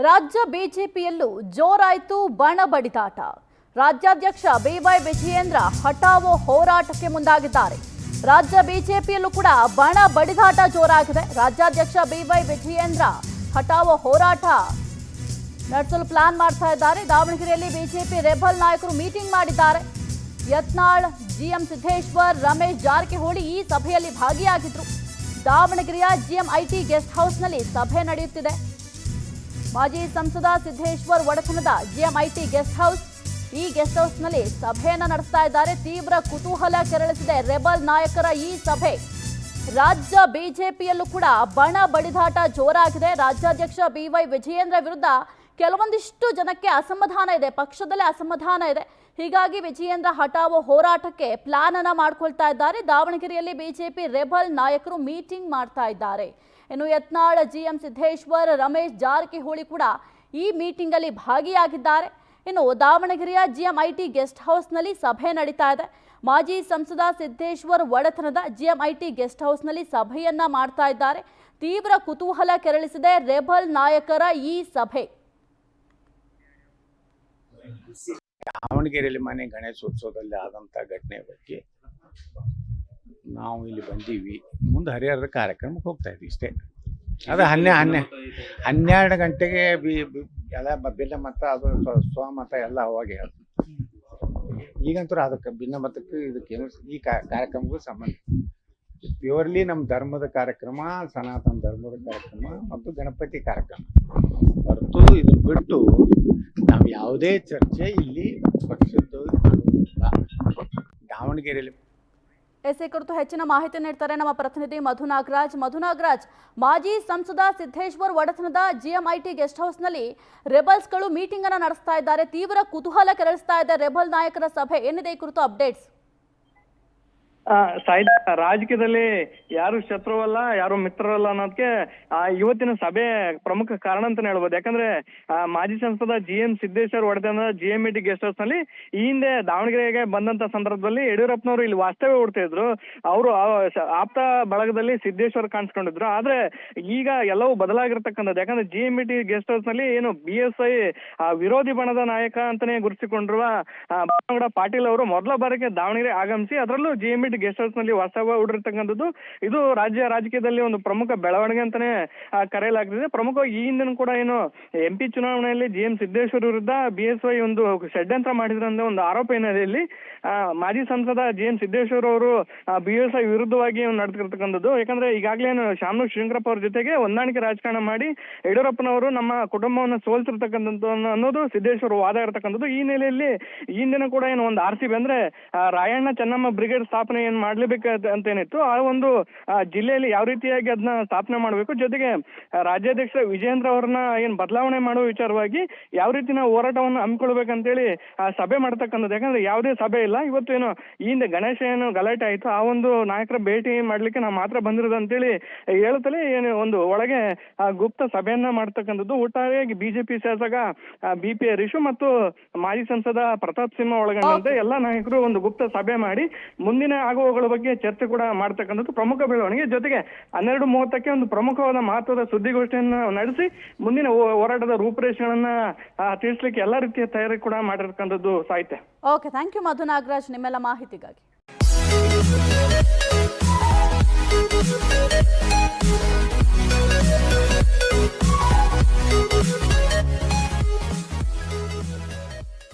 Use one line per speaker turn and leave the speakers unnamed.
ರಾಜ್ಯ ಬಿಜೆಪಿಯಲ್ಲೂ ಜೋರಾಯಿತು ಬಣ ಬಡಿದಾಟ. ರಾಜ್ಯಾಧ್ಯಕ್ಷ ಬಿವೈ ವಿಜಯೇಂದ್ರ ಹಠಾವೋ ಹೋರಾಟಕ್ಕೆ ಮುಂದಾಗಿದ್ದಾರೆ. ರಾಜ್ಯ ಬಿಜೆಪಿಯಲ್ಲೂ ಕೂಡ ಬಣ ಬಡಿದಾಟ ಜೋರಾಗಿದೆ. ರಾಜ್ಯಾಧ್ಯಕ್ಷ ಬಿವೈ ವಿಜಯೇಂದ್ರ ಹಠಾವೋ ಹೋರಾಟ ನಡೆಸಲು ಪ್ಲಾನ್ ಮಾಡ್ತಾ ಇದ್ದಾರೆ. ದಾವಣಗೆರೆಯಲ್ಲಿ ಬಿಜೆಪಿ ರೆಬಲ್ ನಾಯಕರು ಮೀಟಿಂಗ್ ಮಾಡಿದ್ದಾರೆ. ಯತ್ನಾಳ್, ಜಿಎಂ ಸಿದ್ದೇಶ್ವರ್, ರಮೇಶ್ ಜಾರಕಿಹೊಳಿ ಈ ಸಭೆಯಲ್ಲಿ ಭಾಗಿಯಾಗಿದ್ರು. ದಾವಣಗೆರೆಯ ಜಿಎಂಐಟಿ ಗೆಸ್ಟ್ ಹೌಸ್ನಲ್ಲಿ ಸಭೆ ನಡೆಯುತ್ತಿದೆ. ಮಾಜಿ ಸಂಸದ ಸಿದ್ದೇಶ್ವರ್ ಒಡೆತನದ ಜಿಎಂಐಟಿ ಗೆಸ್ಟ್ ಹೌಸ್, ಈ ಗೆಸ್ಟ್ ಹೌಸ್ನಲ್ಲಿ ಸಭೆಯನ್ನ ನಡೆಸ್ತಾ ಇದ್ದಾರೆ. ತೀವ್ರ ಕುತೂಹಲ ಕೆರಳಿಸಿದೆ ರೆಬಲ್ ನಾಯಕರ ಈ ಸಭೆ. ರಾಜ್ಯ ಬಿಜೆಪಿಯಲ್ಲೂ ಕೂಡ ಬಣ ಬಡಿದಾಟ ಜೋರಾಗಿದೆ. ರಾಜ್ಯಾಧ್ಯಕ್ಷ ಬಿವೈ ವಿಜಯೇಂದ್ರ ವಿರುದ್ಧ ಕೆಲವೊಂದಿಷ್ಟು ಜನಕ್ಕೆ ಅಸಮಾಧಾನ ಇದೆ, ಪಕ್ಷದಲ್ಲೇ ಅಸಮಾಧಾನ ಇದೆ. ಹೀಗಾಗಿ ವಿಜಯೇಂದ್ರ ಹಠಾವೋ ಹೋರಾಟಕ್ಕೆ ಪ್ಲಾನ್ ಅನ್ನ ಮಾಡ್ಕೊಳ್ತಾ ಇದ್ದಾರೆ. ದಾವಣಗೆರೆಯಲ್ಲಿ ಬಿಜೆಪಿ ರೆಬಲ್ ನಾಯಕರು ಮೀಟಿಂಗ್ ಮಾಡ್ತಾ ಇದ್ದಾರೆ. ಇನ್ನು ಯತ್ನಾಳ್, ಜಿಎಂ ಸಿದ್ದೇಶ್ವರ್, ರಮೇಶ್ ಜಾರಕಿಹೊಳಿ ಕೂಡ ಈ ಮೀಟಿಂಗ್ ಅಲ್ಲಿ ಭಾಗಿಯಾಗಿದ್ದಾರೆ. ಇನ್ನು ದಾವಣಗೆರೆಯ ಜಿಎಂಐಟಿ ಗೆಸ್ಟ್ ಹೌಸ್ನಲ್ಲಿ ಸಭೆ ನಡೀತಾ ಇದೆ. ಮಾಜಿ ಸಂಸದ ಸಿದ್ದೇಶ್ವರ್ ಒಡೆತನದ ಜಿಎಂಐಟಿ ಗೆಸ್ಟ್ ಹೌಸ್ನಲ್ಲಿ ಸಭೆಯನ್ನ ಮಾಡ್ತಾ ಇದ್ದಾರೆ. ತೀವ್ರ ಕುತೂಹಲ ಕೆರಳಿಸಿದೆ ರೆಬಲ್ ನಾಯಕರ ಈ ಸಭೆ.
ದಾವಣಗೆರೆಯಲ್ಲಿ ಮನೆ ಗಣೇಶೋತ್ಸವದಲ್ಲಿ ಆದಂಥ ಘಟನೆ ಬಗ್ಗೆ ನಾವು ಇಲ್ಲಿ ಬಂದೀವಿ. ಮುಂದೆ ಹರಿಹರದ ಕಾರ್ಯಕ್ರಮಕ್ಕೆ ಹೋಗ್ತಾ ಇದ್ವಿ ಇಷ್ಟೇ. ಅದು 12 ಗಂಟೆಗೆ ಎಲ್ಲ ಭಿನ್ನಮತ, ಅದು ಸ್ವಮತ ಎಲ್ಲ ಅವಾಗೆ. ಈಗಂತೂ ಅದಕ್ಕೆ ಭಿನ್ನಮತಕ್ಕೆ ಇದಕ್ಕೇನು ಈ ಕಾರ್ಯಕ್ರಮಕ್ಕೂ ಸಂಬಂಧ. ಪ್ಯೂರ್ಲಿ ನಮ್ಮ ಧರ್ಮದ ಕಾರ್ಯಕ್ರಮ, ಸನಾತನ ಧರ್ಮದ ಕಾರ್ಯಕ್ರಮ ಮತ್ತು ಗಣಪತಿ ಕಾರ್ಯಕ್ರಮ ಹೊರತು ಇದನ್ನು ಬಿಟ್ಟು ನಾವು ಯಾವುದೇ ಚರ್ಚೆ ಇಲ್ಲಿ ಪಕ್ಷದ ದಾವಣಗೆರೆಯಲ್ಲಿ.
ಈ ಕುರಿತು ಹೆಚ್ಚಿನ ಮಾಹಿತಿ ನೀಡ್ತಾರೆ ನಮ್ಮ ಪ್ರತಿನಿಧಿ ಮಧು ನಾಗರಾಜ್. ಮಾಜಿ ಸಂಸದ ಸಿದ್ದೇಶ್ವರ್ ಒಡೆತನದ ಜಿಎಂಐಟಿ ಗೆಸ್ಟ್ ಹೌಸ್ನಲ್ಲಿ ರೆಬಲ್ಸ್ಗಳು ಮೀಟಿಂಗ್ ಅನ್ನು ನಡೆಸ್ತಾ ಇದ್ದಾರೆ. ತೀವ್ರ ಕುತೂಹಲ ಕೆರಳಿಸ್ತಾ ಇದೆ ರೆಬಲ್ ನಾಯಕರ ಸಭೆ. ಏನಿದೆ ಈ ಕುರಿತು ಅಪ್ಡೇಟ್ಸ್?
ರಾಜಕೀಯದಲ್ಲಿ ಯಾರು ಶತ್ರುವಲ್ಲ, ಯಾರು ಮಿತ್ರರಲ್ಲ ಅನ್ನೋದಕ್ಕೆ ಇವತ್ತಿನ ಸಭೆ ಪ್ರಮುಖ ಕಾರಣ ಅಂತಾನೆ ಹೇಳ್ಬೋದು. ಯಾಕಂದ್ರೆ ಮಾಜಿ ಸಂಸದ ಜಿಎಂ ಸಿದ್ದೇಶ್ವರ್ ಒಡೆತನದ ಜಿಎಂಐಟಿ ಗೆಸ್ಟ್ ಹೌಸ್ ನಲ್ಲಿ ಈ ಹಿಂದೆ ದಾವಣಗೆರೆಗೆ ಬಂದಂತ ಸಂದರ್ಭದಲ್ಲಿ ಯಡಿಯೂರಪ್ಪನವರು ಇಲ್ಲಿ ವಾಸ್ತವ್ಯ ಹೂಡ್ತಾ ಇದ್ರು. ಅವರು ಆಪ್ತ ಬಳಗದಲ್ಲಿ ಸಿದ್ದೇಶ್ವರ್ ಕಾಣಿಸ್ಕೊಂಡಿದ್ರು. ಆದ್ರೆ ಈಗ ಎಲ್ಲವೂ ಬದಲಾಗಿರ್ತಕ್ಕಂಥದ್ದು. ಯಾಕಂದ್ರೆ ಜಿಎಂಐಟಿ ಗೆಸ್ಟ್ ಹೌಸ್ ನಲ್ಲಿ ಏನು BSI ವಿರೋಧಿ ಬಣದ ನಾಯಕ ಅಂತಾನೆ ಗುರುತಿಸಿಕೊಂಡಿರುವ ಬಸನಗೌಡ ಪಾಟೀಲ್ ಅವರು ಮೊದಲ ಬಾರಿಗೆ ದಾವಣಗೆರೆ ಆಗಮಿಸಿ ಅದರಲ್ಲೂ ಜಿಎಂಐಟಿ ಗೆಸ್ಟ್ ಹೌಸ್ ನಲ್ಲಿ ವಾಸ್ತವ್ಯ ಹೂಡಿರ್ತಕ್ಕಂಥದ್ದು ಇದು ರಾಜ್ಯ ರಾಜಕೀಯದಲ್ಲಿ ಒಂದು ಪ್ರಮುಖ ಬೆಳವಣಿಗೆ ಅಂತಾನೆ ಕರೆಯಲಾಗ್ತಿದೆ. ಪ್ರಮುಖವಾಗಿ ಈ ಹಿಂದಿನ ಕೂಡ ಏನು MP ಚುನಾವಣೆಯಲ್ಲಿ ಜಿಎಂ ಸಿದ್ದೇಶ್ವರ್ ವಿರುದ್ಧ BSI ಒಂದು ಷಡ್ಯಂತ್ರ ಮಾಡಿದ್ರು ಅನ್ನೋ ಒಂದು ಆರೋಪ ಏನಿದೆ. ಇಲ್ಲಿ ಮಾಜಿ ಸಂಸದ ಜಿಎಂ ಸಿದ್ದೇಶ್ವರ್ ಅವರು BSI ವಿರುದ್ಧವಾಗಿ ನಡೆದಿರ್ತಕ್ಕಂಥದ್ದು. ಯಾಕಂದ್ರೆ ಈಗಾಗಲೇ ಶಾಮನೂರ್ ಶ್ರೀಂಗ್ರಪ್ಪ ಅವ್ರ ಜೊತೆಗೆ ಹೊಂದಾಣಿಕೆ ರಾಜಕಾರಣ ಮಾಡಿ ಯಡಿಯೂರಪ್ಪನವರು ನಮ್ಮ ಕುಟುಂಬವನ್ನು ಸೋಲ್ಸಿರ್ತಕ್ಕಂಥದ್ದು ಅನ್ನೋದು ಸಿದ್ದೇಶ್ವರ್ ವಾದ ಇರತಕ್ಕಂಥದ್ದು. ಈ ನೆಲೆಯಲ್ಲಿ ಈ ಹಿಂದಿನ ಕೂಡ ಏನು ಒಂದು RCB ಅಂದ್ರೆ ರಾಯಣ್ಣ ಚೆನ್ನಮ್ಮ ಬ್ರಿಗೇಡ್ ಸ್ಥಾಪನೆ ಏನ್ ಮಾಡ್ಲೇಬೇಕು ಅಂತ ಏನಿತ್ತು, ಆ ಒಂದು ಜಿಲ್ಲೆಯಲ್ಲಿ ಯಾವ ರೀತಿಯಾಗಿ ಅದನ್ನ ಸ್ಥಾಪನೆ ಮಾಡಬೇಕು, ಜೊತೆಗೆ ರಾಜ್ಯಾಧ್ಯಕ್ಷ ವಿಜಯೇಂದ್ರ ಅವ್ರನ್ನ ಏನ್ ಬದಲಾವಣೆ ಮಾಡುವ ವಿಚಾರವಾಗಿ ಯಾವ ರೀತಿ ನಾವು ಹೋರಾಟವನ್ನು ಹಮ್ಮಿಕೊಳ್ಬೇಕಂತೇಳಿ ಸಭೆ ಮಾಡ್ತಕ್ಕಂಥದ್ದು. ಯಾಕಂದ್ರೆ ಯಾವುದೇ ಸಭೆ ಇಲ್ಲ. ಇವತ್ತು ಏನು ಈ ಹಿಂದೆ ಗಣೇಶ ಏನು ಗಲಾಟೆ ಆಯ್ತು, ಆ ಒಂದು ನಾಯಕರ ಭೇಟಿ ಮಾಡ್ಲಿಕ್ಕೆ ನಾವು ಮಾತ್ರ ಬಂದಿರೋದು ಅಂತೇಳಿ ಹೇಳುತ್ತಲೇ ಏನು ಒಂದು ಒಳಗೆ ಗುಪ್ತ ಸಭೆಯನ್ನ ಮಾಡ್ತಕ್ಕಂಥದ್ದು. ಒಟ್ಟಾರೆಯಾಗಿ ಬಿಜೆಪಿ ಶಾಸಕ BP ಹರೀಶ್ ಮತ್ತು ಮಾಜಿ ಸಂಸದ ಪ್ರತಾಪ್ ಸಿಂಹ ಒಳಗೊಂಡಂತೆ ಎಲ್ಲಾ ನಾಯಕರು ಒಂದು ಗುಪ್ತ ಸಭೆ ಮಾಡಿ ಮುಂದಿನ ಆಗುವಗಳ ಬಗ್ಗೆ ಚರ್ಚೆ ಕೂಡ ಮಾಡ್ತಕ್ಕಂಥದ್ದು ಪ್ರಮುಖ ಬೆಳವಣಿಗೆ. ಜೊತೆಗೆ 12:30ಕ್ಕೆ ಒಂದು ಪ್ರಮುಖವಾದ ಮಹತ್ವದ ಸುದ್ದಿಗೋಷ್ಠಿಯನ್ನು ನಡೆಸಿ ಮುಂದಿನ ಹೋರಾಟದ ರೂಪುರೇಷೆಗಳನ್ನ ತಿಳಿಸ್ಲಿಕ್ಕೆ ಎಲ್ಲಾ ರೀತಿಯ ತಯಾರಿ ಕೂಡ ಮಾಡಿರ್ತಕ್ಕಂಥದ್ದು ಸಾಹಿತ್ಯ.
ಓಕೆ, ಥ್ಯಾಂಕ್ ಯು ಮಧು ನಾಗರಾಜ್ ನಿಮ್ಮೆಲ್ಲ ಮಾಹಿತಿಗಾಗಿ.